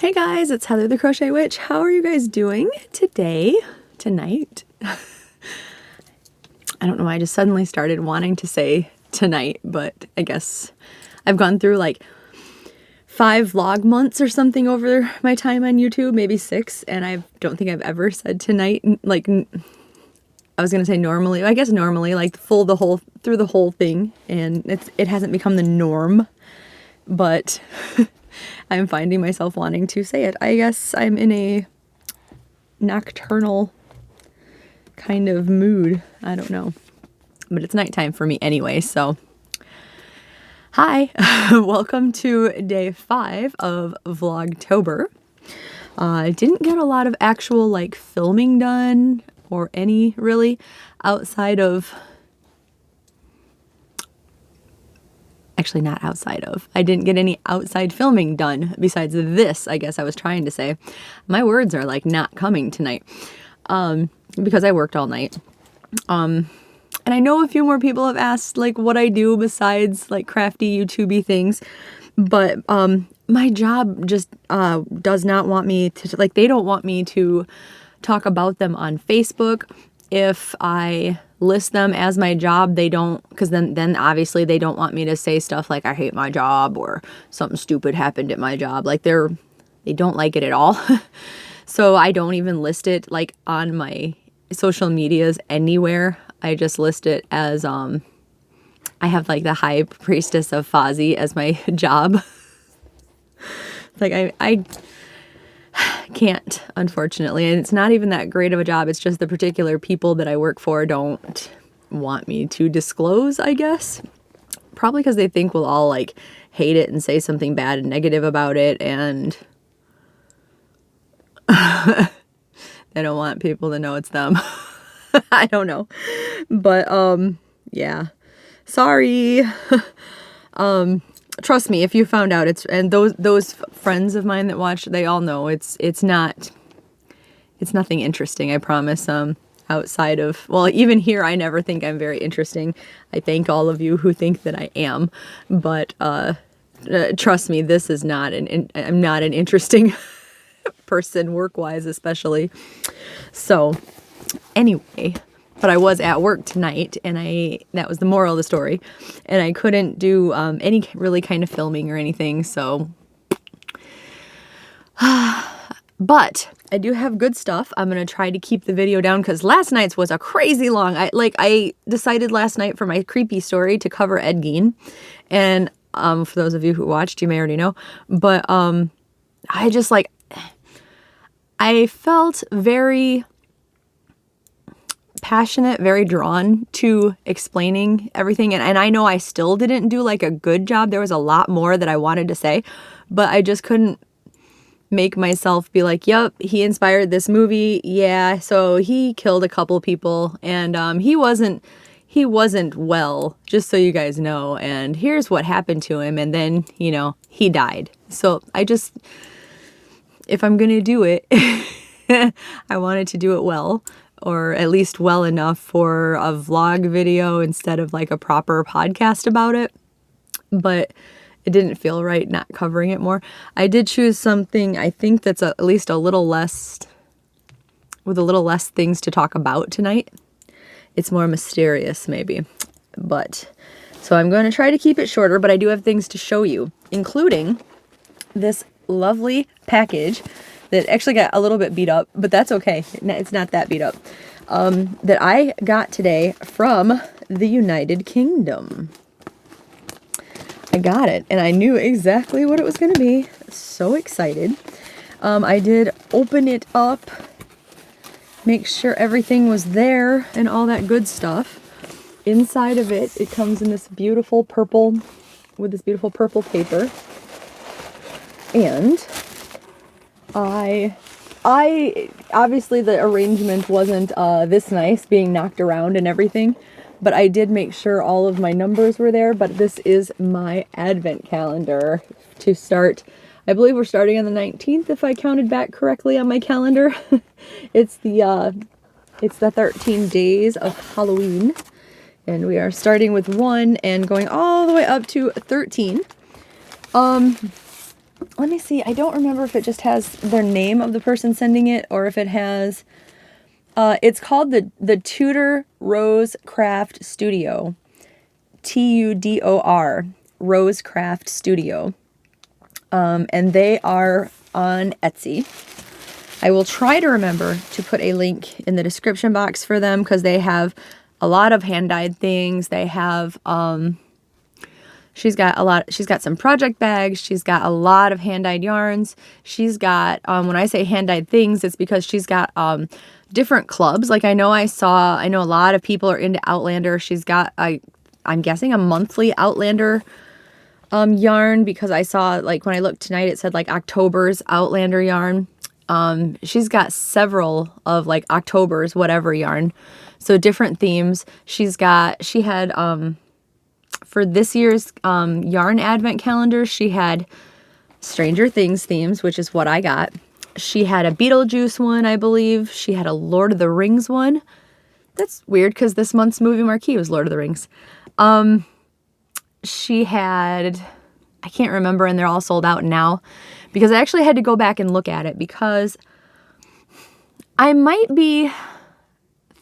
Hey guys, it's Heather the Crochet Witch. How are you guys doing tonight? I don't know why I just suddenly started wanting to say tonight, but I guess I've gone through like 5 vlog months or something over my time on YouTube, maybe 6, and I don't think I've ever said tonight. Like, I was gonna say normally, I guess normally, like through the whole thing, and it hasn't become the norm, but I'm finding myself wanting to say it. I guess I'm in a nocturnal kind of mood. I don't know. But it's nighttime for me anyway, so. Hi, welcome to day 5 of Vlogtober. I didn't get a lot of actual like filming done or any really outside of, actually not outside of, I didn't get any outside filming done besides this, I guess I was trying to say. My words are like not coming tonight because I worked all night. And I know a few more people have asked like what I do besides like crafty YouTubey things, but my job just does not want me to, like, they don't want me to talk about them on Facebook. If I list them as my job, they don't, because then obviously they don't want me to say stuff like I hate my job or something stupid happened at my job. Like they don't like it at all. So I don't even list it like on my social medias anywhere. I just list it as I have like the High Priestess of Fozzie as my job. Like I can't, unfortunately, and it's not even that great of a job. It's just the particular people that I work for don't want me to disclose, I guess. Probably because they think we'll all like hate it and say something bad and negative about it, and they don't want people to know it's them. I don't know. But yeah. Sorry. Trust me, if you found out, and those friends of mine that watched, they all know it's nothing interesting, I promise. Outside of, well, even here, I never think I'm very interesting. I thank all of you who think that I am, but trust me, this is not I'm not an interesting person, work-wise especially. So anyway, but I was at work tonight, and that was the moral of the story, and I couldn't do any really kind of filming or anything, so. But I do have good stuff. I'm going to try to keep the video down because last night's was a crazy long. I decided last night for my creepy story to cover Ed Gein, and for those of you who watched, you may already know, but I just like, I felt very passionate, very drawn to explaining everything, and I know I still didn't do like a good job. There was a lot more that I wanted to say, but I just couldn't make myself be like, yep, he inspired this movie, yeah, so he killed a couple people, and he wasn't well, just so you guys know, and here's what happened to him, and then, you know, he died. So I just, if I'm gonna do it, I wanted to do it well, or at least well enough for a vlog video instead of like a proper podcast about it. But it didn't feel right not covering it more. I did choose something I think that's at least a little less, with a little less things to talk about tonight. It's more mysterious maybe. But, so I'm going to try to keep it shorter, but I do have things to show you, including this lovely package that actually got a little bit beat up, but that's okay. It's not that beat up. That I got today from the United Kingdom. I got it, and I knew exactly what it was going to be. So excited. I did open it up, make sure everything was there, and all that good stuff. Inside of it, it comes in this beautiful purple, with this beautiful purple paper. And I obviously the arrangement wasn't this nice, being knocked around and everything, but I did make sure all of my numbers were there. But this is my advent calendar to start. I believe we're starting on the 19th, if I counted back correctly on my calendar. It's the 13 days of Halloween, and we are starting with 1 and going all the way up to 13. let me see. I don't remember if it just has their name of the person sending it or if it has, it's called the Tudor Rose Craft Studio. TUDOR, Rose Craft Studio. And they are on Etsy. I will try to remember to put a link in the description box for them because they have a lot of hand-dyed things. They have, she's got some project bags. She's got a lot of hand-dyed yarns. She's got, when I say hand-dyed things, it's because she's got, different clubs. Like I know a lot of people are into Outlander. She's got, I'm guessing a monthly Outlander yarn because I saw, like when I looked tonight, it said like October's Outlander yarn. She's got several of like October's whatever yarn. So different themes. She had, for this year's yarn advent calendar, she had Stranger Things themes, which is what I got. She had a Beetlejuice one, I believe. She had a Lord of the Rings one. That's weird because this month's movie marquee was Lord of the Rings. She had, I can't remember, and they're all sold out now because I actually had to go back and look at it because I might be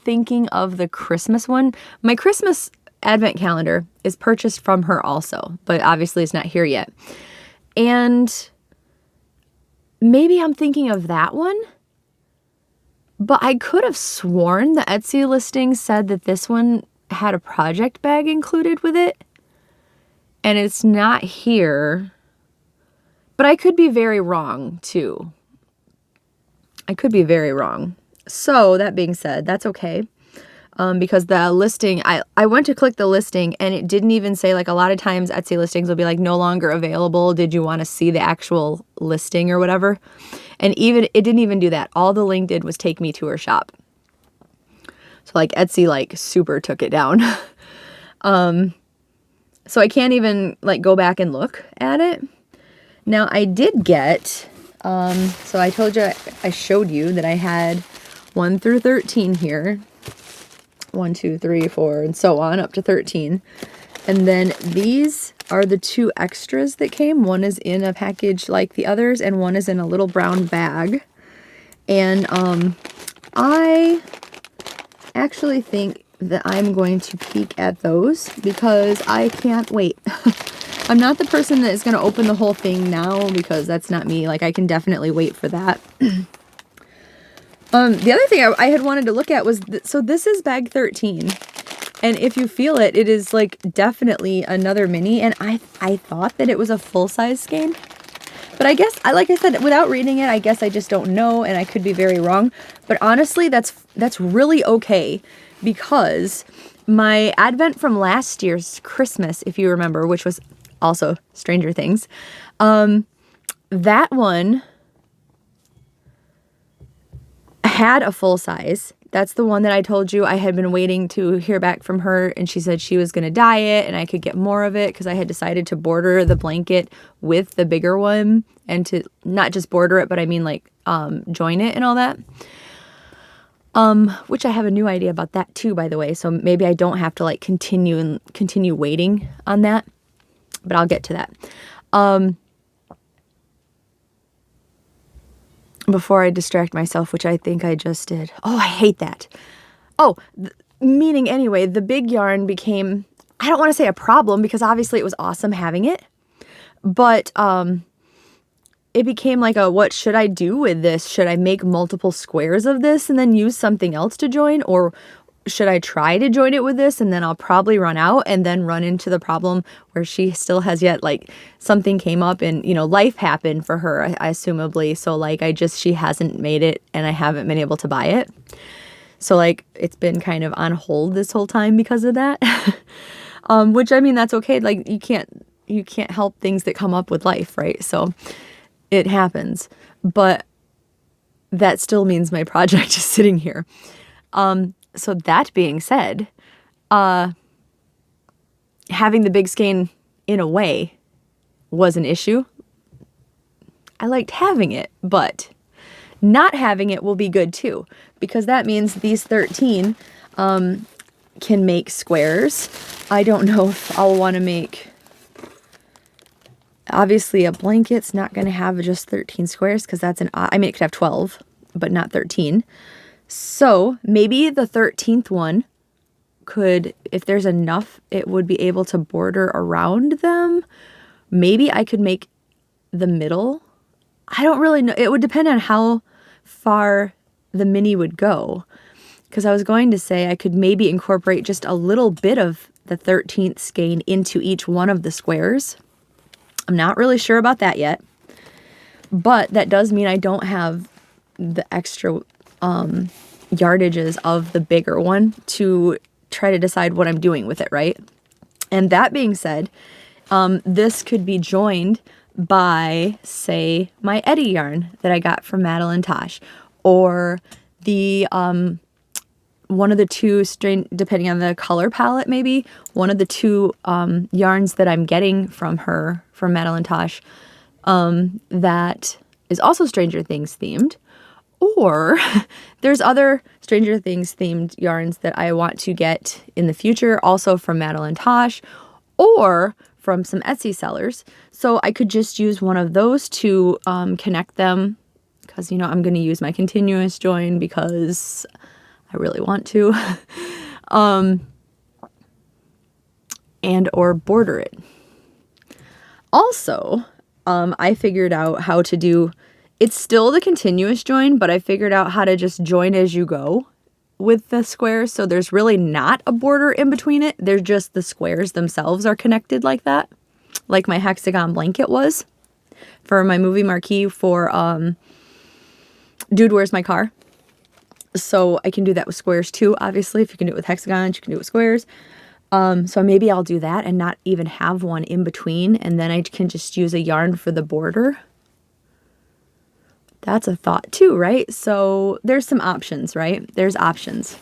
thinking of the Christmas one. My Christmas advent calendar is purchased from her also, but obviously it's not here yet. And maybe I'm thinking of that one, but I could have sworn the Etsy listing said that this one had a project bag included with it. And it's not here, but I could be very wrong too. I could be very wrong. So that being said, that's okay. Because the listing, I went to click the listing and it didn't even say, like a lot of times Etsy listings will be like no longer available. Did you want to see the actual listing or whatever? And it didn't even do that. All the link did was take me to her shop. So like Etsy like super took it down. So I can't even like go back and look at it. Now I did get, so I told you, I showed you that I had 1 through 13 here. 1, 2, 3, 4, and so on up to 13. And then these are the 2 extras that came. One is in a package like the others, and one is in a little brown bag. And I actually think that I'm going to peek at those because I can't wait. I'm not the person that is going to open the whole thing now because that's not me. Like I can definitely wait for that. The other thing I had wanted to look at was, so this is bag 13. And if you feel it, it is like definitely another mini. And I thought that it was a full-size skein. But I guess, like I said, without reading it, I guess I just don't know. And I could be very wrong. But honestly, that's really okay. Because my advent from last year's Christmas, if you remember, which was also Stranger Things, that one had a full size. That's the one that I told you I had been waiting to hear back from her, and she said she was going to dye it and I could get more of it because I had decided to border the blanket with the bigger one and to not just border it, but I mean like join it and all that. Which I have a new idea about that too, by the way. So maybe I don't have to like continue waiting on that, but I'll get to that. Before I distract myself, which I think I just did. Oh, I hate that. Oh, meaning anyway, the big yarn became, I don't want to say a problem because obviously it was awesome having it, but, it became like what should I do with this? Should I make multiple squares of this and then use something else to join? Or should I try to join it with this and then I'll probably run out and then run into the problem where she still has yet, like something came up and, you know, life happened for her, I assumably. So like she hasn't made it and I haven't been able to buy it. So like it's been kind of on hold this whole time because of that. Which I mean, that's okay. Like you can't help things that come up with life, right? So it happens, but that still means my project is sitting here. So that being said, having the big skein in a way was an issue. I liked having it, but not having it will be good too, because that means these 13 can make squares. I don't know if I'll want to make, Obviously a blanket's not going to have just 13 squares because that's I mean, it could have 12, but not 13. So maybe the 13th one could, if there's enough, it would be able to border around them. Maybe I could make the middle. I don't really know. It would depend on how far the mini would go. Because I was going to say I could maybe incorporate just a little bit of the 13th skein into each one of the squares. I'm not really sure about that yet. But that does mean I don't have the extra yardages of the bigger one to try to decide what I'm doing with it, right? And that being said, this could be joined by, say, my Eddie yarn that I got from Madeline Tosh, or the one of the two strain, depending on the color palette, maybe one of the two yarns that I'm getting from her, from Madeline Tosh, that is also Stranger Things themed. Or there's other Stranger Things themed yarns that I want to get in the future, also from Madeline Tosh, or from some Etsy sellers. So I could just use one of those to connect them, because, you know, I'm going to use my continuous join because I really want to, and or border it. Also, I figured out how to do, it's still the continuous join, but I figured out how to just join as you go with the squares. So there's really not a border in between it. They're just the squares themselves are connected like that, like my hexagon blanket was for my movie marquee for Dude, Where's My Car? So I can do that with squares too. Obviously, if you can do it with hexagons, you can do it with squares. So maybe I'll do that and not even have one in between, and then I can just use a yarn for the border. That's a thought too, right? So there's some options, right? There's options.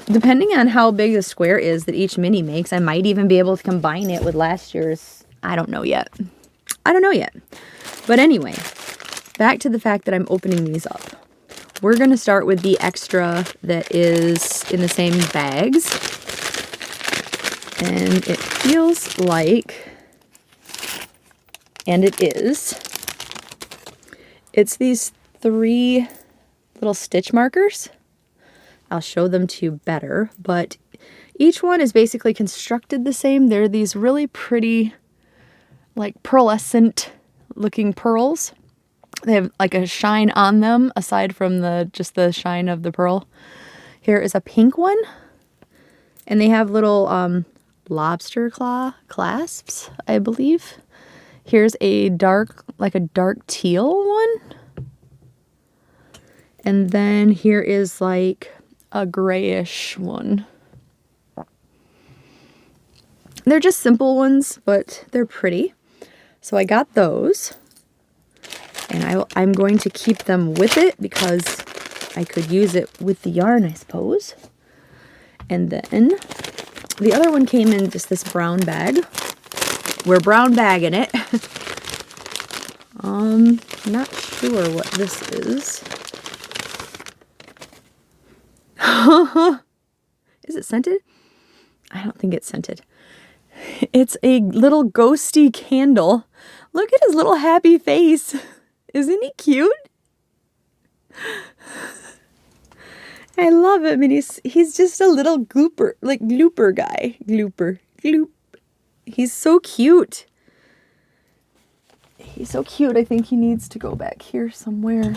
Depending on how big the square is that each mini makes, I might even be able to combine it with last year's. I don't know yet. I don't know yet. But anyway, back to the fact that I'm opening these up. We're going to start with the extra that is in the same bags. And it feels like, and it is, it's these 3 little stitch markers. I'll show them to you better, but each one is basically constructed the same. They're these really pretty, like pearlescent looking pearls. They have like a shine on them aside from just the shine of the pearl. Here is a pink one, and they have little lobster claw clasps, I believe. Here's a dark, like a dark teal one. And then here is like a grayish one. They're just simple ones, but they're pretty. So I got those. And I'm going to keep them with it because I could use it with the yarn, I suppose. And then the other one came in just this brown bag. We're brown bagging it. Not sure what this is. Is it scented? I don't think it's scented. It's a little ghosty candle. Look at his little happy face. Isn't he cute? I love him, and he's just a little glooper, like glooper guy. Gloop. He's so cute. He's so cute. I think he needs to go back here somewhere.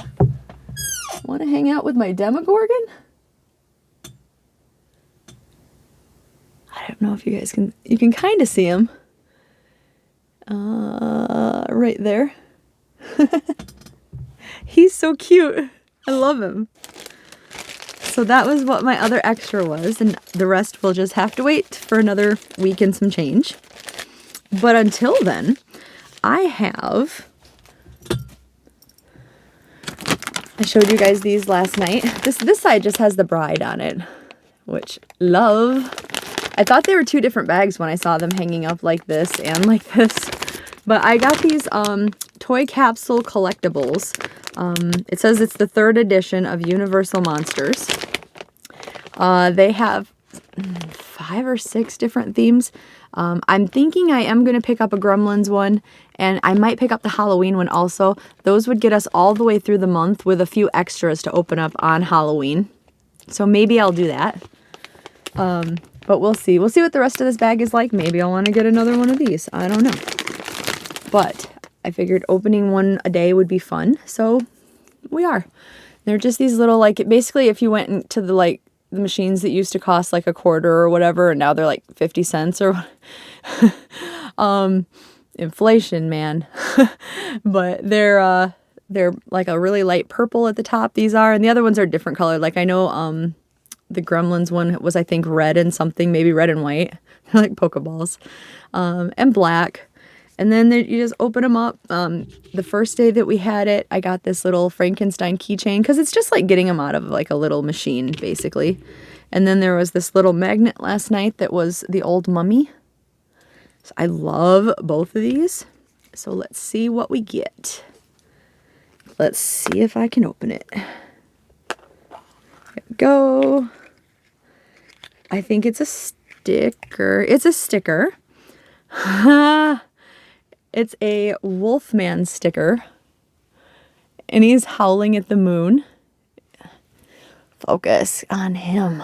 Want to hang out with my Demogorgon? I don't know if you guys can, you can kind of see him. Right there. He's so cute. I love him. So that was what my other extra was, and the rest will just have to wait for another week and some change. But until then, I showed you guys these last night. This side just has the bride on it, which love. I thought they were 2 different bags when I saw them hanging up like this and like this. But I got these toy capsule collectibles. It says it's the 3rd edition of Universal Monsters. They have 5 or 6 different themes. I'm thinking I am going to pick up a Gremlins one, and I might pick up the Halloween one also. Those would get us all the way through the month with a few extras to open up on Halloween. So maybe I'll do that. But we'll see. We'll see what the rest of this bag is like. Maybe I'll want to get another one of these. I don't know. But I figured opening one a day would be fun. So we are. They're just these little, like, basically if you went into the, like, the machines that used to cost like $0.25 or whatever, and now they're like 50 cents or inflation, man. But they're like a really light purple at the top, these are, and the other ones are different colored. Like I know the Gremlins one was, I think, red and something, maybe red and white. They're like Pokeballs. And black. And then you just open them up. The first day that we had it, I got this little Frankenstein keychain because it's just like getting them out of like a little machine, basically. And then there was this little magnet last night that was the old mummy. So I love both of these. So let's see what we get. Let's see if I can open it. There we go. I think it's a sticker. It's a sticker. It's a Wolfman sticker, and he's howling at the moon. Focus on him.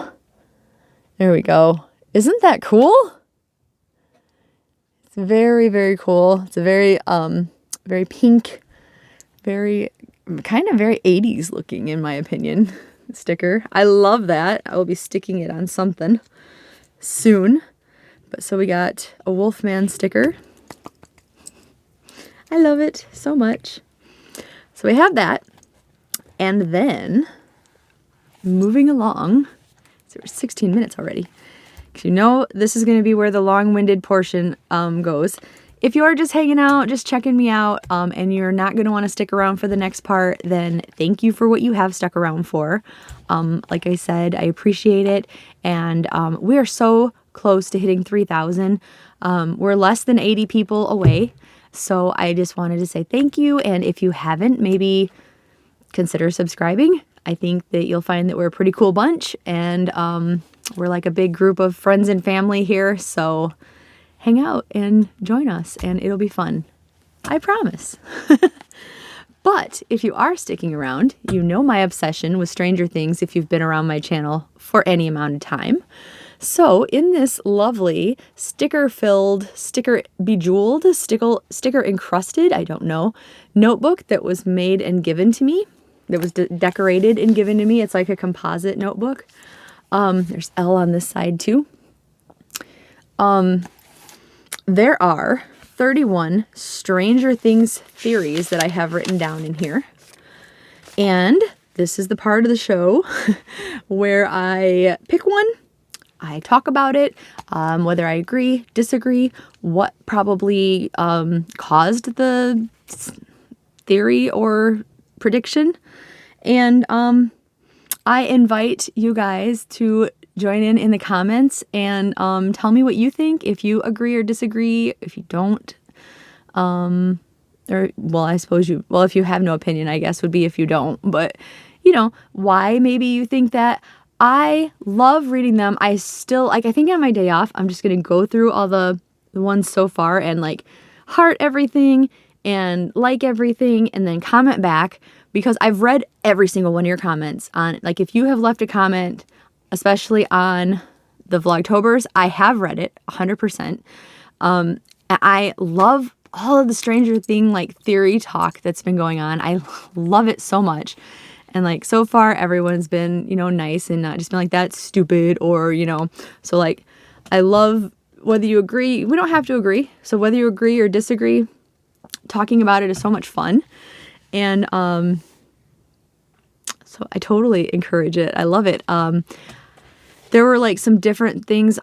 There we go. Isn't that cool? It's very, very cool. It's a very, very pink, very 80s looking, in my opinion, sticker. I love that. I will be sticking it on something soon. But so we got a Wolfman sticker. I love it so much. So we have that. And then, moving along, so we're 16 minutes already. Because you know this is going to be where the long-winded portion goes. If you're just hanging out, just checking me out, and you're not going to want to stick around for the next part, then thank you for what you have stuck around for. Like I said, I appreciate it. And we are so close to hitting 3,000. We're less than 80 people away. So I just wanted to say thank you. And if you haven't, maybe consider subscribing. I think that you'll find that we're a pretty cool bunch, and we're like a big group of friends and family here. So hang out and join us, and it'll be fun. I promise. But if you are sticking around, you know my obsession with Stranger Things if you've been around my channel for any amount of time. So in this lovely sticker-filled, sticker-bejeweled, sticker-encrusted, I don't know, notebook that was made and given to me, that was decorated and given to me. It's like a composite notebook. There's L on this side too. There are 31 Stranger Things theories that I have written down in here. And this is the part of the show where I pick one. I talk about it, whether I agree, disagree, what probably caused the theory or prediction. And I invite you guys to join in the comments and tell me what you think, if you agree or disagree, if you don't. Or, well, I suppose if you have no opinion, I guess would be if you don't. But, you know, why maybe you think that. I love reading them. I still, like, I think on my day off, I'm just going to go through all the ones so far and, like, heart everything and like everything and then comment back, because I've read every single one of your comments on, like, if you have left a comment, especially on the Vlogtobers, I have read it 100%. I love all of the Stranger Thing, like, theory talk that's been going on. I love it so much. And, like, so far, everyone's been, you know, nice and not just been like, that's stupid, or, you know. So, like, I love whether you agree. We don't have to agree. So whether you agree or disagree, talking about it is so much fun. And so I totally encourage it. I love it. There were, like, some different things,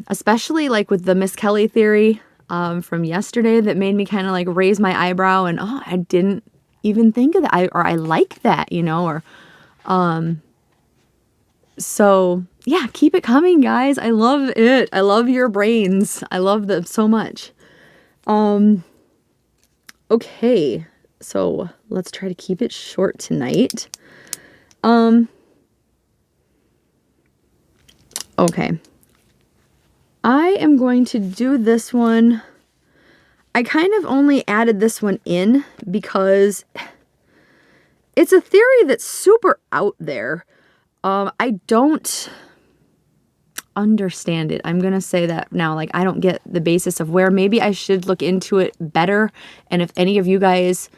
especially, like, with the Miss Kelly theory from yesterday that made me kind of, like, raise my eyebrow and, oh, I didn't even think of that, I like that, you know, or so yeah, keep it coming, guys. I love it. I love your brains. I love them so much. Okay, so let's try to keep it short tonight. Okay, I am going to do this one. I kind of only added this one in because it's a theory that's super out there. I don't understand it. I'm going to say that now. Like, I don't get the basis of where. Maybe I should look into it better. And if any of you guys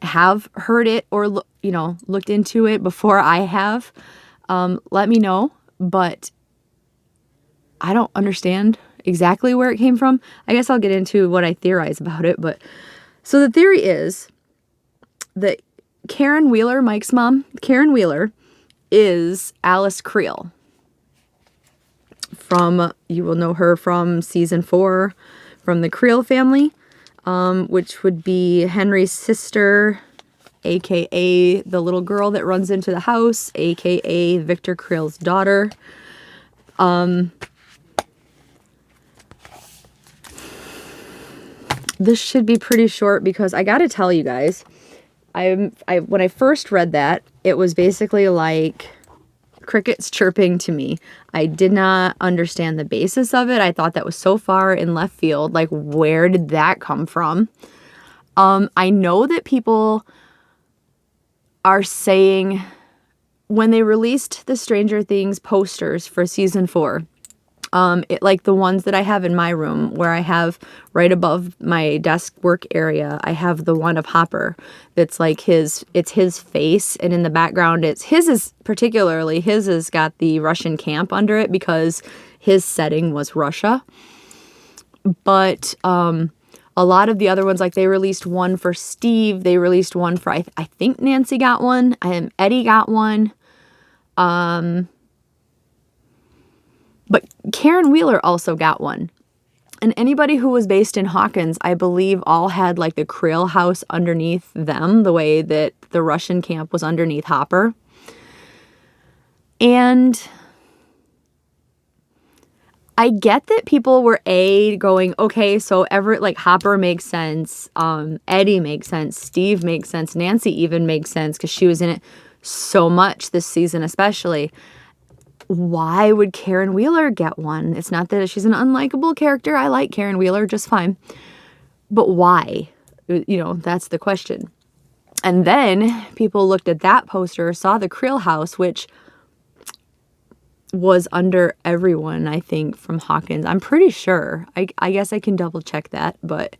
have heard it or, looked into it before I have, let me know. But I don't understand exactly where it came from. I guess I'll get into what I theorize about it. But so the theory is that Karen Wheeler, Mike's mom, Karen Wheeler, is Alice Creel. You will know her from season 4, from the Creel family, which would be Henry's sister, aka the little girl that runs into the house, aka Victor Creel's daughter. This should be pretty short because I gotta tell you guys, when I first read that, it was basically like crickets chirping to me. I did not understand the basis of it. I thought that was so far in left field. Like, where did that come from? I know that people are saying when they released the Stranger Things posters for season 4, like the ones that I have in my room, where I have right above my desk work area, I have the one of Hopper that's like it's his face, and in the background his has got the Russian camp under it because his setting was Russia. But a lot of the other ones, like they released one for Steve, they released one for I think Nancy got one, Eddie got one. But Karen Wheeler also got one. And anybody who was based in Hawkins, I believe, all had like the Creel house underneath them, the way that the Russian camp was underneath Hopper. And I get that people were going, okay, so Hopper makes sense, Eddie makes sense, Steve makes sense, Nancy even makes sense because she was in it so much this season especially. Why would Karen Wheeler get one? It's not that she's an unlikable character. I like Karen Wheeler just fine. But why? That's the question. And then people looked at that poster, saw the Creel house, which was under everyone, I think, from Hawkins. I'm pretty sure. I guess I can double check that, but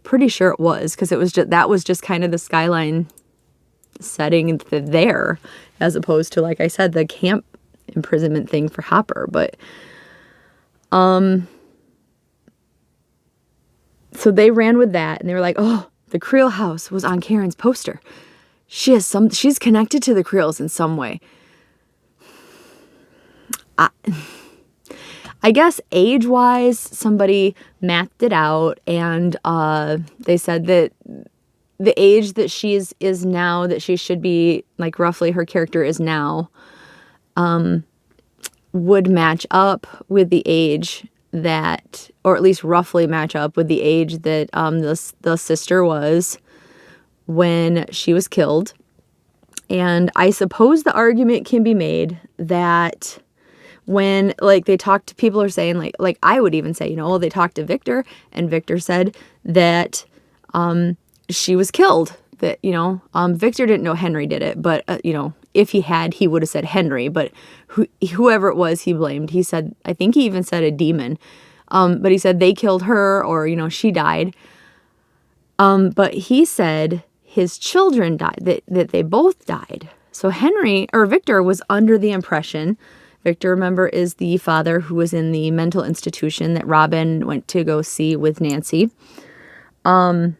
pretty sure it was, because that was just kind of the skyline setting there, as opposed to, like I said, the camp imprisonment thing for Hopper. But so they ran with that, and they were like, oh, the Creel house was on Karen's poster. She's connected to the Creels in some way. I guess age-wise, somebody mathed it out, and they said that the age that she is now, that she should be, like roughly her character is now, would match up with the age that, or at least roughly match up with the age that the sister was when she was killed. And I suppose the argument can be made that when, like, they talked to, people are saying, like I would even say, they talked to Victor, and Victor said that she was killed. That, Victor didn't know Henry did it, but, if he had, he would have said Henry, but whoever it was, he blamed. He said, I think he even said a demon, but he said they killed her, or, she died. But he said his children died, that they both died. So Victor was under the impression, Victor, remember, is the father who was in the mental institution that Robin went to go see with Nancy. So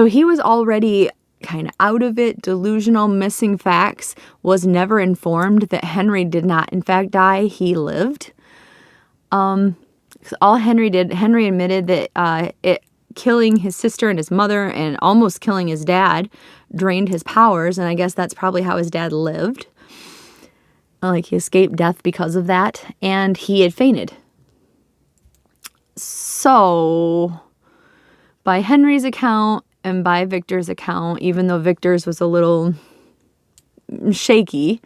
he was already kind of out of it, delusional, missing facts, was never informed that Henry did not, in fact, die. He lived. All Henry did, Henry admitted that killing his sister and his mother and almost killing his dad drained his powers, and I guess that's probably how his dad lived. Like, he escaped death because of that, and he had fainted. So, by Henry's account and by Victor's account, even though Victor's was a little shaky,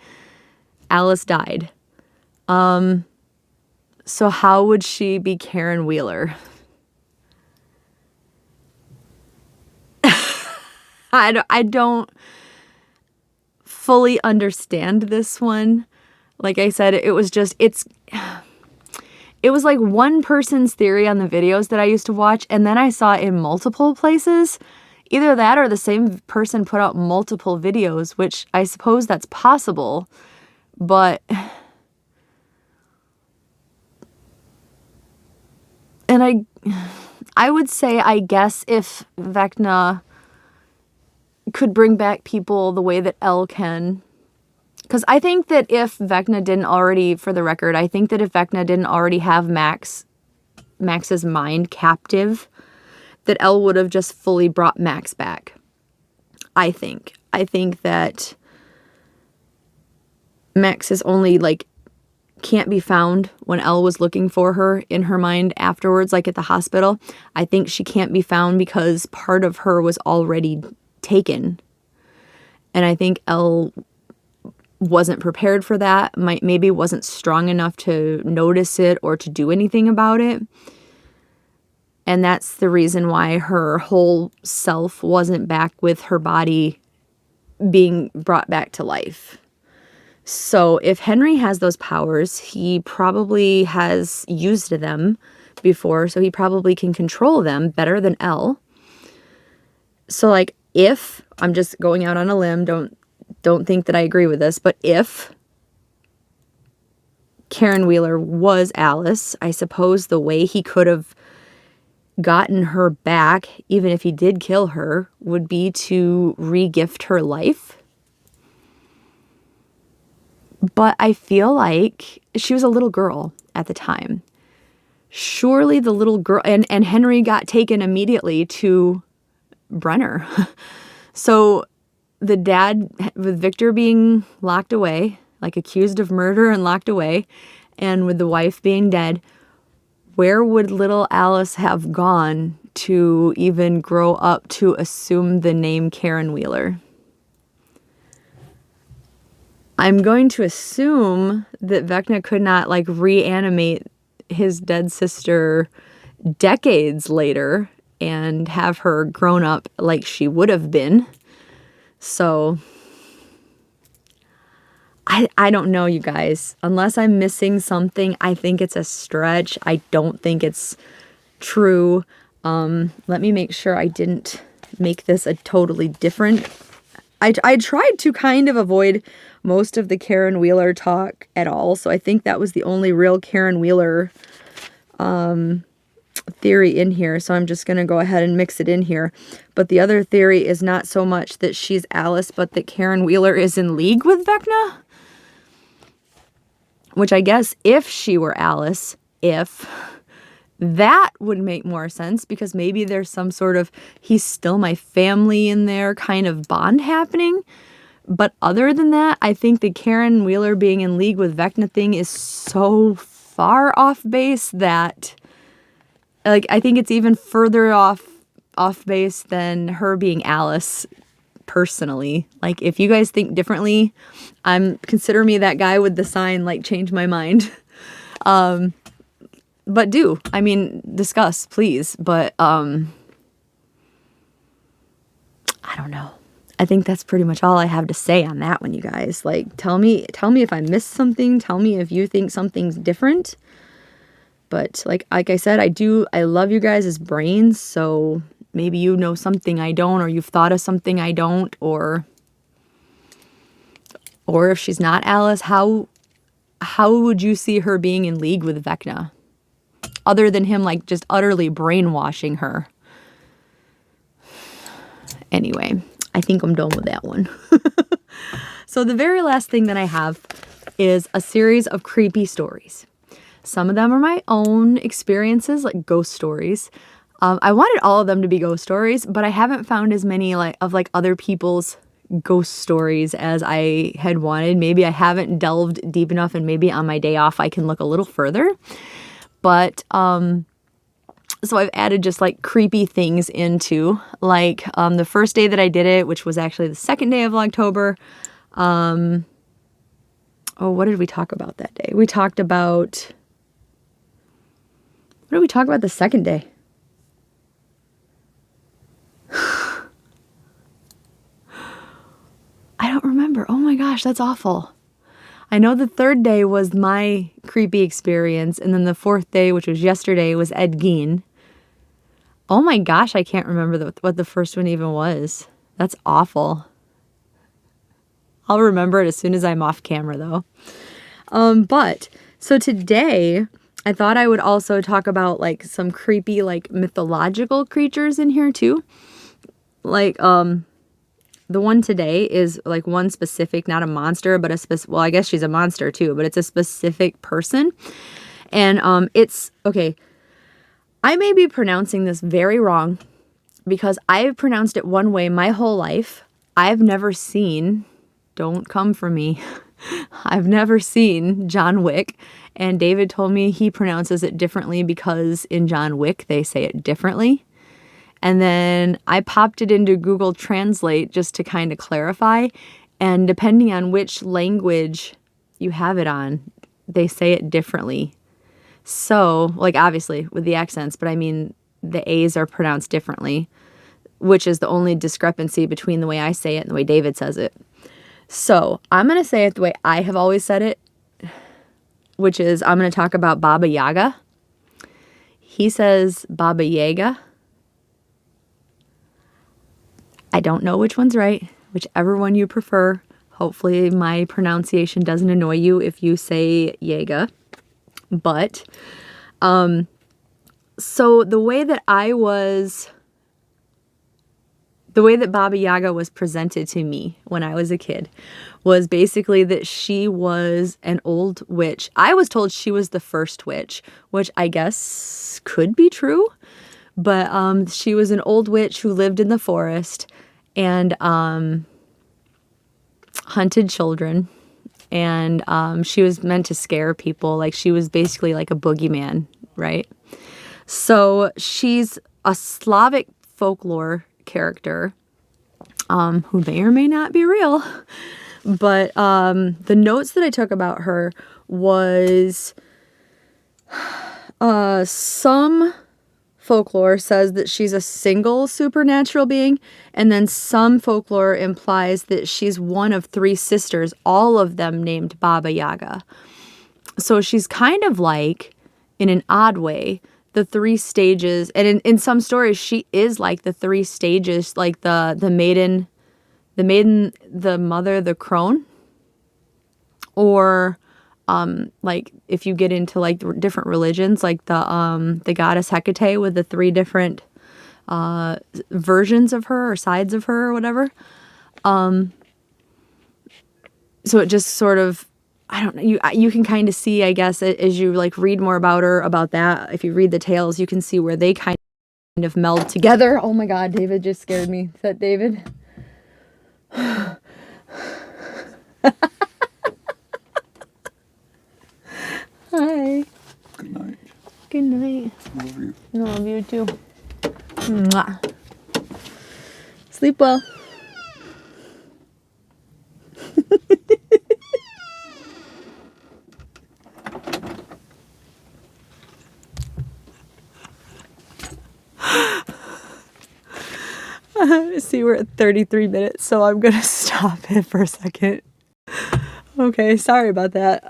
Alice died. So how would she be Karen Wheeler? I don't fully understand this one. Like I said, it was like one person's theory on the videos that I used to watch, and then I saw it in multiple places. Either that or the same person put out multiple videos, which I suppose that's possible, but... And I would say, I guess, if Vecna could bring back people the way that Elle can. Because I think that if Vecna didn't already, for the record, I think that if Vecna didn't already have Max's mind captive, that Elle would have just fully brought Max back. I think that Max is only, like, can't be found when Elle was looking for her in her mind afterwards, like at the hospital. I think she can't be found because part of her was already taken. And I think Elle wasn't prepared for that, maybe wasn't strong enough to notice it or to do anything about it. And that's the reason why her whole self wasn't back with her body being brought back to life. So if Henry has those powers, he probably has used them before, so he probably can control them better than Elle. So, like, if, I'm just going out on a limb, don't think that I agree with this, but if Karen Wheeler was Alice, I suppose the way he could have gotten her back, even if he did kill her, would be to re-gift her life. But I feel like she was a little girl at the time. Surely the little girl, and Henry got taken immediately to Brenner. So the dad, with Victor being locked away, like accused of murder and locked away, and with the wife being dead, where would little Alice have gone to even grow up to assume the name Karen Wheeler? I'm going to assume that Vecna could not, like, reanimate his dead sister decades later and have her grown up like she would have been. So, I don't know, you guys. Unless I'm missing something, I think it's a stretch. I don't think it's true. Let me make sure I didn't make this a totally different... I tried to kind of avoid most of the Karen Wheeler talk at all, so I think that was the only real Karen Wheeler theory in here, so I'm just going to go ahead and mix it in here. But the other theory is not so much that she's Alice, but that Karen Wheeler is in league with Vecna. Which I guess if she were Alice, that would make more sense, because maybe there's some sort of he's still my family in there kind of bond happening. But other than that, I think the Karen Wheeler being in league with Vecna thing is so far off base that, like, I think it's even further off base than her being Alice personally. Like, if you guys think differently, consider me that guy with the sign, like, change my mind. But discuss, please. But I don't know. I think that's pretty much all I have to say on that one, you guys. Like, tell me if I missed something. Tell me if you think something's different. But like I said, I love you guys' brains, so maybe you know something I don't, or you've thought of something I don't, or if she's not Alice, how would you see her being in league with Vecna? Other than him, like, just utterly brainwashing her. Anyway, I think I'm done with that one. So the very last thing that I have is a series of creepy stories. Some of them are my own experiences, like ghost stories. I wanted all of them to be ghost stories, but I haven't found as many of other people's ghost stories as I had wanted. Maybe I haven't delved deep enough, and maybe on my day off I can look a little further. But so I've added just like creepy things into, like, the first day that I did it, which was actually the second day of Vlogtober. What did we talk about that day? We talked about What did we talk about the second day? I don't remember. Oh my gosh, that's awful. I know the third day was my creepy experience, and then the fourth day, which was yesterday, was Ed Gein. Oh my gosh, I can't remember what the first one even was. That's awful. I'll remember it as soon as I'm off camera, though. So today, I thought I would also talk about, like, some creepy, like, mythological creatures in here, too. Like, the one today is like one specific, not a monster, but a specific, well, I guess she's a monster too, but it's a specific person. And it's, okay, I may be pronouncing this very wrong because I've pronounced it one way my whole life. I've never seen, don't come for me, I've never seen John Wick. And David told me he pronounces it differently because in John Wick they say it differently. And then I popped it into Google Translate just to kind of clarify. And depending on which language you have it on, they say it differently. So, like, obviously with the accents, but I mean, the A's are pronounced differently, which is the only discrepancy between the way I say it and the way David says it. So I'm going to say it the way I have always said it, which is I'm going to talk about Babiaga. He says Babiaga. I don't know which one's right, whichever one you prefer. Hopefully my pronunciation doesn't annoy you if you say Yaga. But, so the way that Baba Yaga was presented to me when I was a kid was basically that she was an old witch. I was told she was the first witch, which I guess could be true. But she was an old witch who lived in the forest and hunted children. And she was meant to scare people. Like, she was basically like a boogeyman, right? So she's a Slavic folklore character who may or may not be real. But the notes that I took about her was some folklore says that she's a single supernatural being, and then some folklore implies that she's one of three sisters, all of them named Baba Yaga. So she's kind of like, in an odd way, the three stages, and in some stories she is like the three stages, like the maiden, the mother, the crone, or like if you get into like different religions, like the goddess Hecate with the three different versions of her or sides of her or whatever. So it just sort of, I don't know, you can kind of see, I guess, as you like read more about her, about that, if you read the tales, you can see where they kind of meld together. Oh my God, David just scared me. Is that David? Hi. Good night. Good night. Love you. Love you too. Mwah. Sleep well. See, we're at 33 minutes, so I'm gonna stop it for a second. Okay, sorry about that.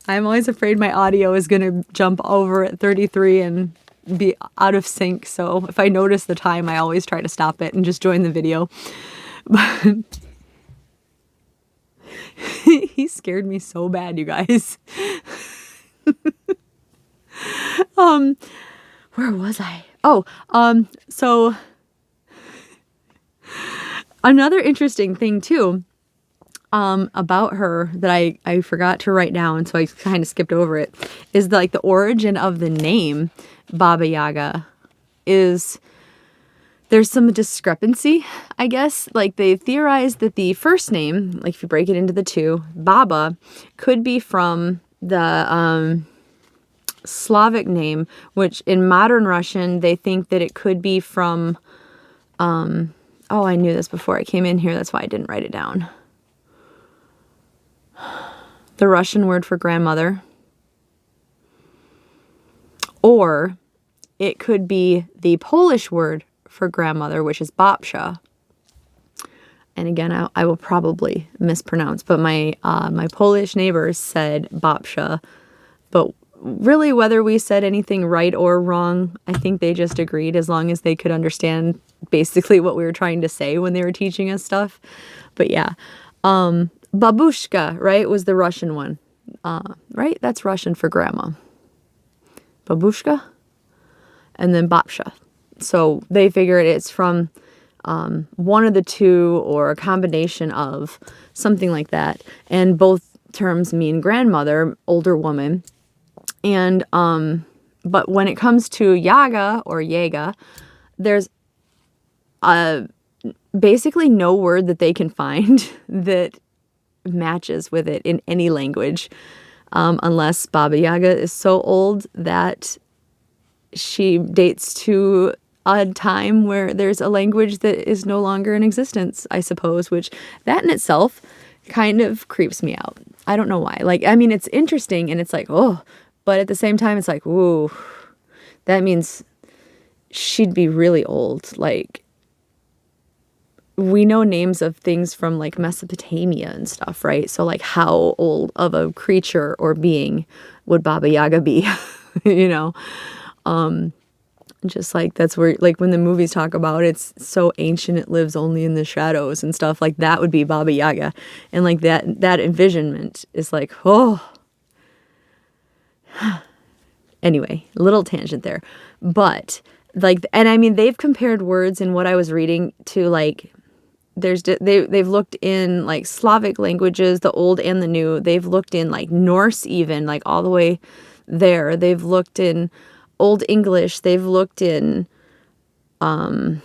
I'm always afraid my audio is gonna jump over at 33 and be out of sync, so if I notice the time, I always try to stop it and just join the video. But he scared me so bad, you guys. Where was I? So another interesting thing too, about her that I forgot to write down, so I kind of skipped over it, is like the origin of the name Baba Yaga is, there's some discrepancy, I guess. Like, they theorized that the first name, like if you break it into the two, Baba, could be from the Slavic name, which in modern Russian, they think that it could be from, oh, I knew this before I came in here, that's why I didn't write it down. The Russian word for grandmother. Or it could be the Polish word for grandmother, which is babcia. And again, I will probably mispronounce, but my Polish neighbors said babcia. But really, whether we said anything right or wrong, I think they just agreed as long as they could understand basically what we were trying to say when they were teaching us stuff. But yeah, babushka, right, was the Russian one. Right? That's Russian for grandma. Babushka. And then babcia. So they figured it's from one of the two or a combination of something like that. And both terms mean grandmother, older woman. And but when it comes to Yaga or Yaga, there's basically no word that they can find that matches with it in any language, unless Babiaga is so old that she dates to a time where there's a language that is no longer in existence, I suppose, which that in itself kind of creeps me out. I don't know why. Like, I mean, it's interesting and it's like, oh, but at the same time, it's like, ooh, that means she'd be really old. Like, we know names of things from like Mesopotamia and stuff, right? So like how old of a creature or being would Baba Yaga be, you know? Just like that's where, like when the movies talk about it's so ancient it lives only in the shadows and stuff, like that would be Baba Yaga. And like that envisionment is like, oh. Anyway, little tangent there. But like, and I mean, they've compared words in what I was reading to like, they've looked in like Slavic languages, the old and the new. They've looked in like Norse even, like all the way there. They've looked in Old English. They've looked in, I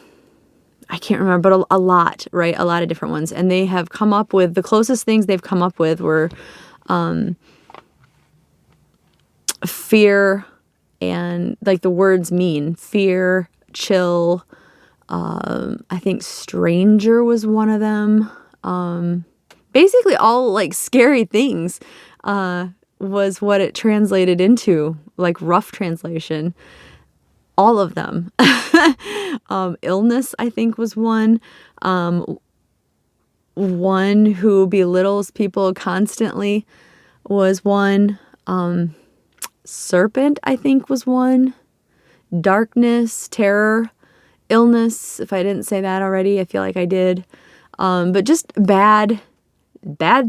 can't remember, but a lot, right? A lot of different ones. And they have come up with, the closest things they've come up with were fear, and like the words mean fear, chill. I think stranger was one of them. Basically all like scary things was what it translated into, like rough translation. All of them. Illness, I think, was one. One who belittles people constantly was one. Serpent, I think, was one. Darkness, terror, illness, if I didn't say that already, I feel like I did. But just bad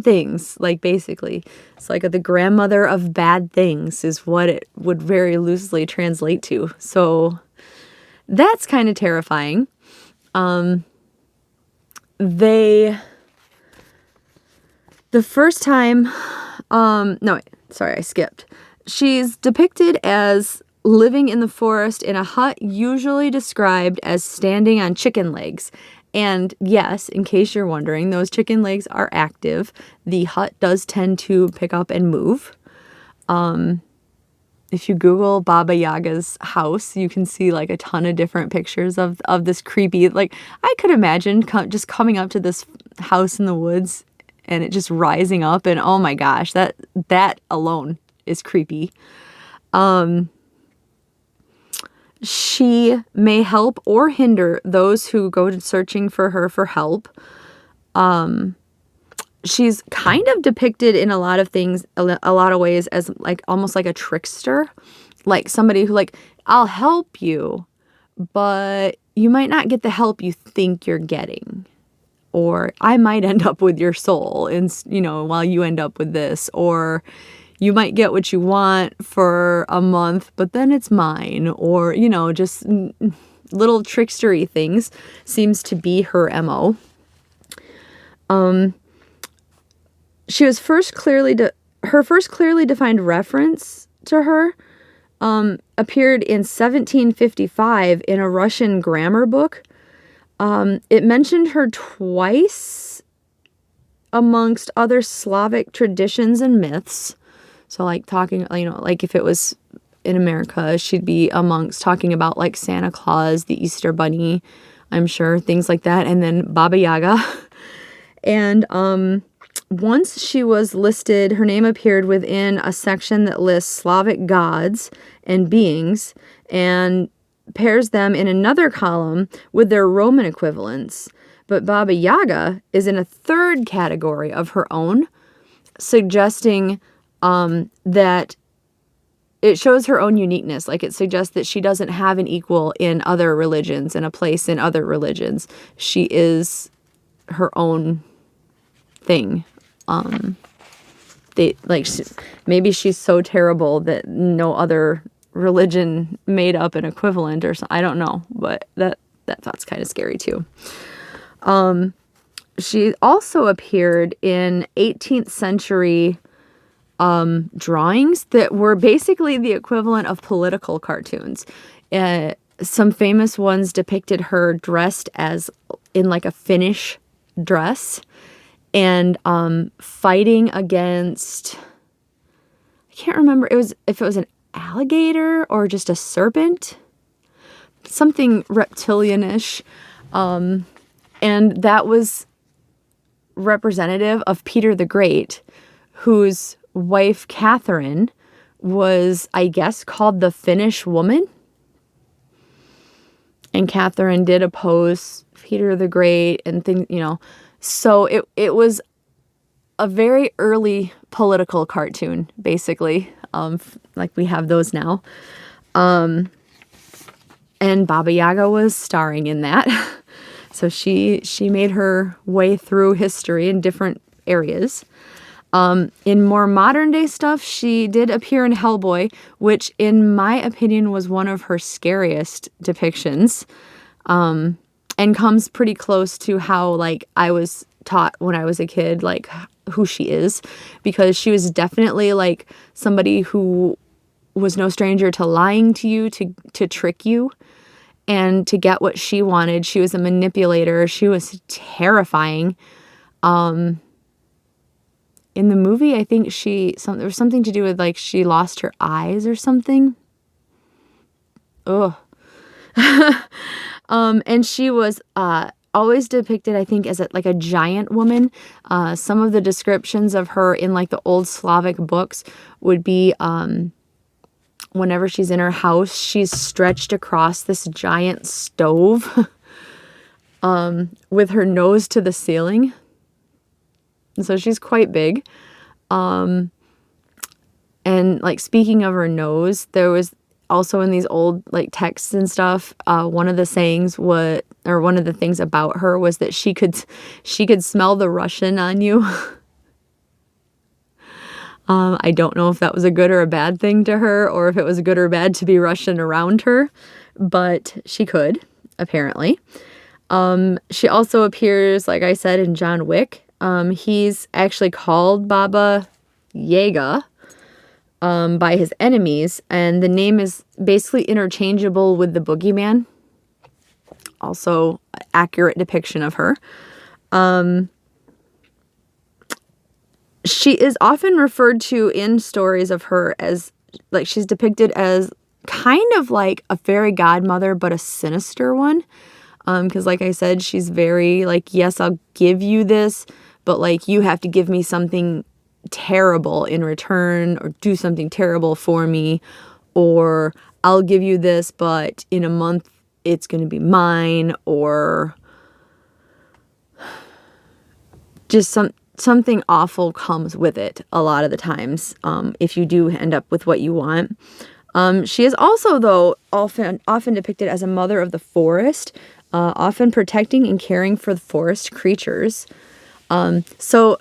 things, like basically. It's like the grandmother of bad things is what it would very loosely translate to. So that's kind of terrifying. The first time, no, wait, sorry, I skipped. She's depicted as living in the forest in a hut, usually described as standing on chicken legs. And yes, in case you're wondering, those chicken legs are active. The hut does tend to pick up and move. If you Google Baba Yaga's house, you can see like a ton of different pictures of this creepy, like I could imagine just coming up to this house in the woods and it just rising up, and oh my gosh, that alone is creepy. She may help or hinder those who go searching for her for help. She's kind of depicted in a lot of things, a lot of ways, as like almost like a trickster, like somebody who like, I'll help you, but you might not get the help you think you're getting, or I might end up with your soul, and you know, while you end up with this, or you might get what you want for a month, but then it's mine, or, you know, just little trickstery things seems to be her MO. She was her first clearly defined reference to her appeared in 1755 in a Russian grammar book. It mentioned her twice amongst other Slavic traditions and myths. So like talking, you know, like if it was in America, she'd be amongst talking about like Santa Claus, the Easter Bunny, I'm sure, things like that. And then Baba Yaga. And once she was listed, her name appeared within a section that lists Slavic gods and beings and pairs them in another column with their Roman equivalents. But Baba Yaga is in a third category of her own, suggesting that it shows her own uniqueness. Like, it suggests that she doesn't have an equal in other religions and a place in other religions. She is her own thing. Maybe she's so terrible that no other religion made up an equivalent or something. I don't know, but that thought's kind of scary too. She also appeared in 18th century drawings that were basically the equivalent of political cartoons. Some famous ones depicted her dressed as in like a Finnish dress and fighting against, I can't remember if it was an alligator or just a serpent, something reptilianish, and that was representative of Peter the Great, whose wife Catherine was, I guess, called the Finnish woman. And Catherine did oppose Peter the Great and things, So it was a very early political cartoon, basically, like we have those now. And Baba Yaga was starring in that. So she made her way through history in different areas. In more modern day stuff, she did appear in Hellboy, which in my opinion was one of her scariest depictions, and comes pretty close to how like I was taught when I was a kid, like who she is, because she was definitely like somebody who was no stranger to lying to you, to trick you, and to get what she wanted. She was a manipulator. She was terrifying. In the movie, I think there was something to do with like she lost her eyes or something. Ugh. And she was always depicted, I think, as like a giant woman. Some of the descriptions of her in like the old Slavic books would be whenever she's in her house, she's stretched across this giant stove with her nose to the ceiling. So she's quite big. And like speaking of her nose, there was also in these old like texts and stuff, one of the things about her was that she could smell the Russian on you. I don't know if that was a good or a bad thing to her, or if it was good or bad to be Russian around her, but she could, apparently. She also appears, like I said, in John Wick. He's actually called Baba Yaga by his enemies, and the name is basically interchangeable with the boogeyman. Also, accurate depiction of her. She is often referred to in stories of her as, like, she's depicted as kind of like a fairy godmother, but a sinister one. Because like I said, she's very like, yes, I'll give you this, but like you have to give me something terrible in return, or do something terrible for me, or I'll give you this, but in a month it's going to be mine, or just something awful comes with it a lot of the times, if you do end up with what you want. She is also, though, often depicted as a mother of the forest, often protecting and caring for the forest creatures. So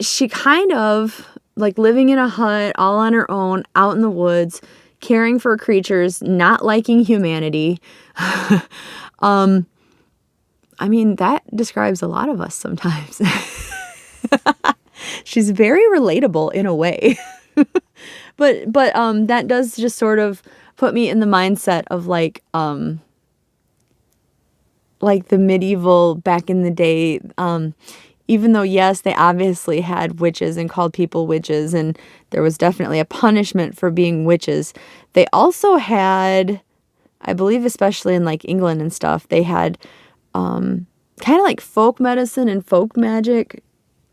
she kind of, like, living in a hut all on her own, out in the woods, caring for creatures, not liking humanity. I mean, that describes a lot of us sometimes. She's very relatable in a way. But that does just sort of put me in the mindset of like the medieval back in the day, even though, yes, they obviously had witches and called people witches, and there was definitely a punishment for being witches. They also had, I believe, especially in like England and stuff, they had kind of like folk medicine and folk magic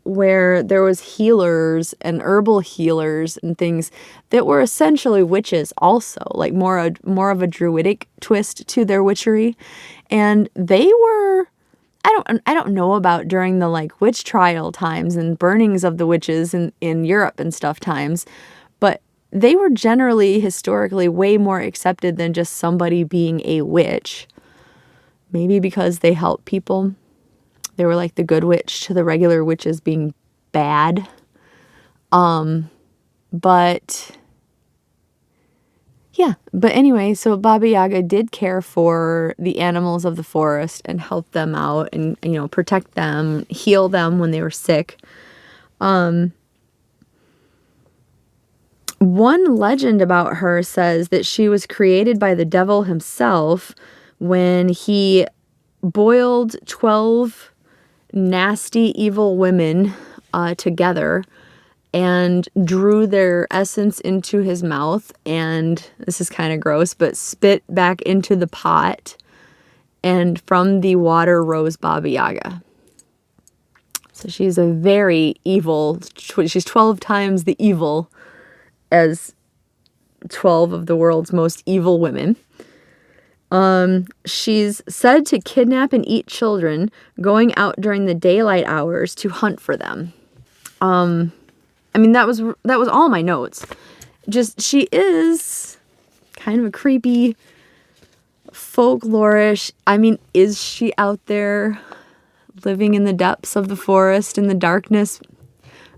where there was healers and herbal healers and things that were essentially witches also, like more of a druidic twist to their witchery. And they were, I don't know about during the like witch trial times and burnings of the witches in Europe and stuff times, but they were generally historically way more accepted than just somebody being a witch. Maybe because they helped people. They were like the good witch to the regular witches being bad. But yeah, but anyway, so Babiaga did care for the animals of the forest and help them out and, you know, protect them, heal them when they were sick. One legend about her says that she was created by the devil himself when he boiled 12 nasty, evil women together and drew their essence into his mouth, and this is kind of gross, but spit back into the pot, and from the water rose Babiaga. So she's a very evil, she's 12 times the evil as 12 of the world's most evil women. She's said to kidnap and eat children, going out during the daylight hours to hunt for them. I mean, that was all my notes. Just, she is kind of a creepy, folklorish. I mean, is she out there living in the depths of the forest in the darkness,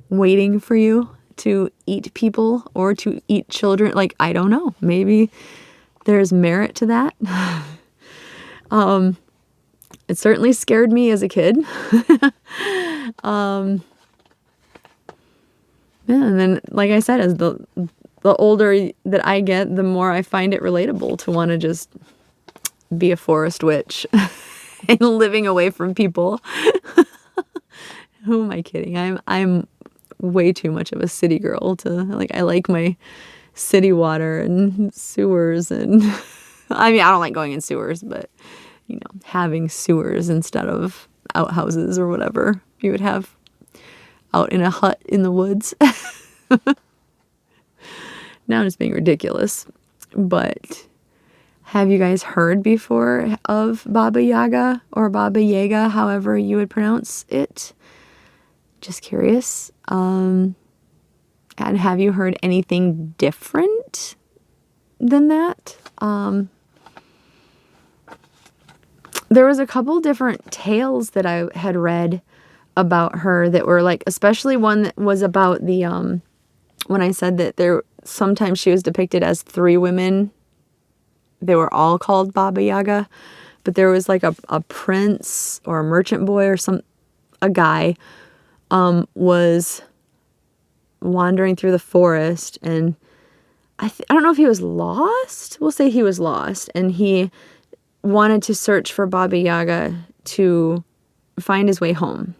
waiting for you to eat people or to eat children? Like, I don't know. Maybe there's merit to that. It certainly scared me as a kid. Yeah, and then, like I said, as the older that I get, the more I find it relatable to want to just be a forest witch and living away from people. Who am I kidding? I'm way too much of a city girl to, like, I like my city water and sewers, and I mean, I don't like going in sewers, but, you know, having sewers instead of outhouses or whatever you would have out in a hut in the woods. Now I'm just being ridiculous. But have you guys heard before of Baba Yaga or Baba Yaga, however you would pronounce it? Just curious. And have you heard anything different than that? There was a couple different tales that I had read about her that were like, especially one that was about the, when I said that there, sometimes she was depicted as 3 women. They were all called Baba Yaga, but there was like a prince or a merchant boy or a guy, was wandering through the forest, and I don't know if he was lost. We'll say he was lost, and he wanted to search for Baba Yaga to find his way home.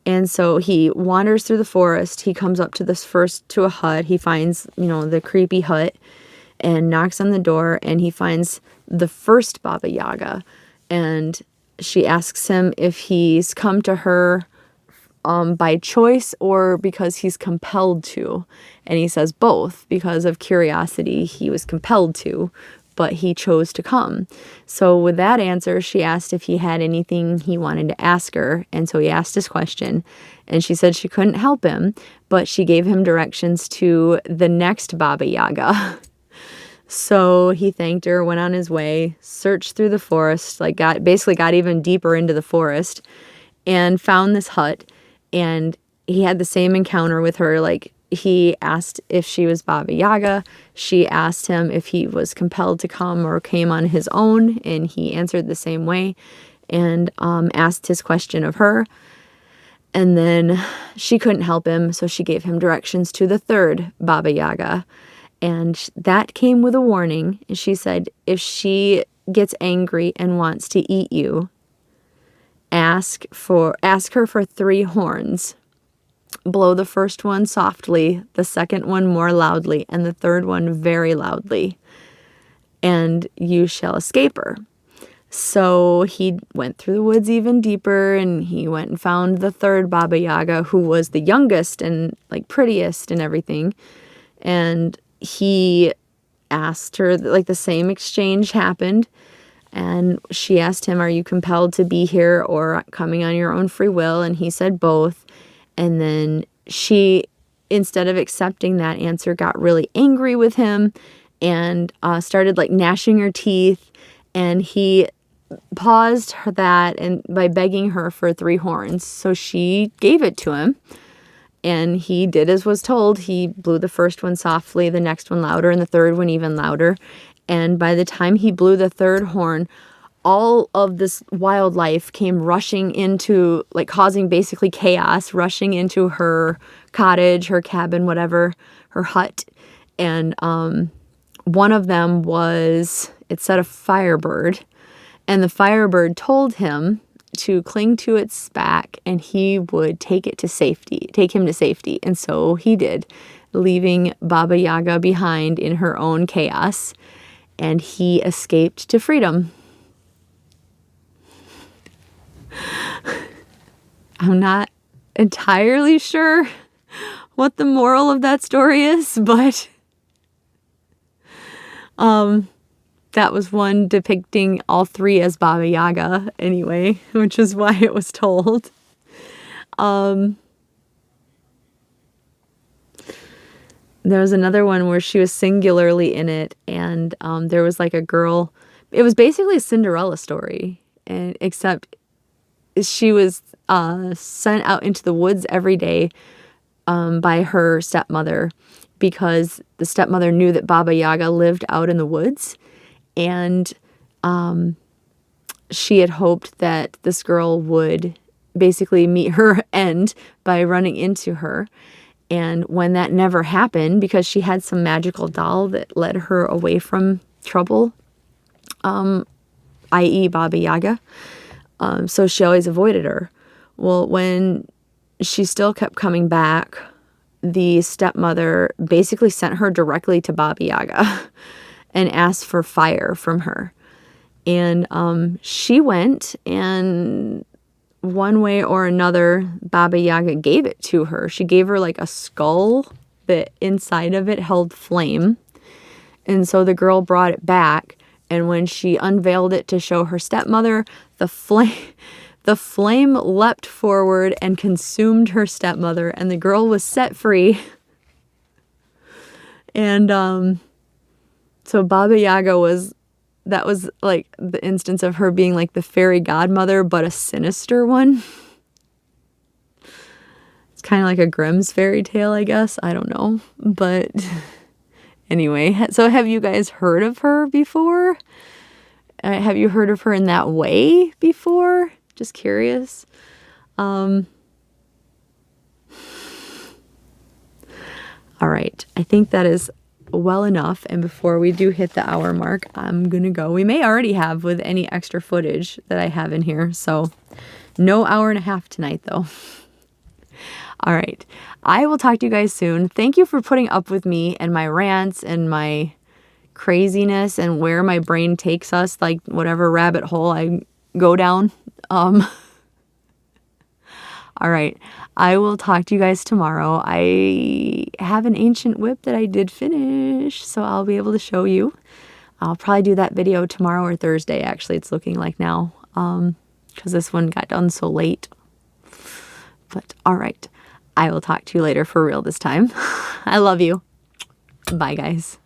And so he wanders through the forest. He comes up to to a hut. He finds, you know, the creepy hut and knocks on the door, and he finds the first Baba Yaga. And she asks him if he's come to her by choice or because he's compelled to. And he says both. Because of curiosity, he was compelled to, but he chose to come. So with that answer, she asked if he had anything he wanted to ask her. And so he asked his question, and she said she couldn't help him, but she gave him directions to the next Baba Yaga. So he thanked her, went on his way, searched through the forest, like got even deeper into the forest, and found this hut. And he had the same encounter with her. Like, he asked if she was Baba Yaga. She asked him if he was compelled to come or came on his own, and he answered the same way, and asked his question of her. And then she couldn't help him, so she gave him directions to the third Baba Yaga. And that came with a warning. She said, if she gets angry and wants to eat you, ask her for 3 horns. Blow the first one softly, the second one more loudly, and the third one very loudly, and you shall escape her. So he went through the woods even deeper, and he went and found the third Baba Yaga, who was the youngest and like prettiest and everything. And he asked her, like the same exchange happened. And she asked him, are you compelled to be here or coming on your own free will? And he said both. And then she, instead of accepting that answer, got really angry with him and started like gnashing her teeth. And he paused that and by begging her for 3 horns. So she gave it to him. And he did as was told. He blew the first one softly, the next one louder, and the third one even louder. And by the time he blew the 3rd horn, all of this wildlife came rushing into, like causing basically chaos, rushing into her cottage, her cabin, whatever, her hut. And one of them was, it said a firebird. And the firebird told him to cling to its back and he would take him to safety. And so he did, leaving Baba Yaga behind in her own chaos. And he escaped to freedom. I'm not entirely sure what the moral of that story is, but that was one depicting all 3 as Baba Yaga anyway, which is why it was told. There was another one where she was singularly in it, and there was like a girl. It was basically a Cinderella story, and except she was sent out into the woods every day by her stepmother, because the stepmother knew that Baba Yaga lived out in the woods, and she had hoped that this girl would basically meet her end by running into her. And when that never happened, because she had some magical doll that led her away from trouble, i.e. Baba Yaga, so she always avoided her. Well, when she still kept coming back, the stepmother basically sent her directly to Baba Yaga and asked for fire from her. And she went, and one way or another, Baba Yaga gave it to her. She gave her like a skull that inside of it held flame. And so the girl brought it back. And when she unveiled it to show her stepmother, the flame leapt forward and consumed her stepmother. And the girl was set free. And so Baba Yaga that was like the instance of her being like the fairy godmother, but a sinister one. It's kind of like a Grimm's fairy tale, I guess. I don't know. But anyway, so have you guys heard of her before? Have you heard of her in that way before? Just curious. All right. I think that is well enough, and before we do hit the hour mark, I'm gonna go. We may already have with any extra footage that I have in here, so no hour and a half tonight though. All right, I will talk to you guys soon. Thank you for putting up with me and my rants and my craziness and where my brain takes us, like whatever rabbit hole I go down. All right, I will talk to you guys tomorrow. I have an ancient whip that I did finish, so I'll be able to show you. I'll probably do that video tomorrow or Thursday, actually, it's looking like now, because this one got done so late. But all right, I will talk to you later for real this time. I love you. Bye, guys.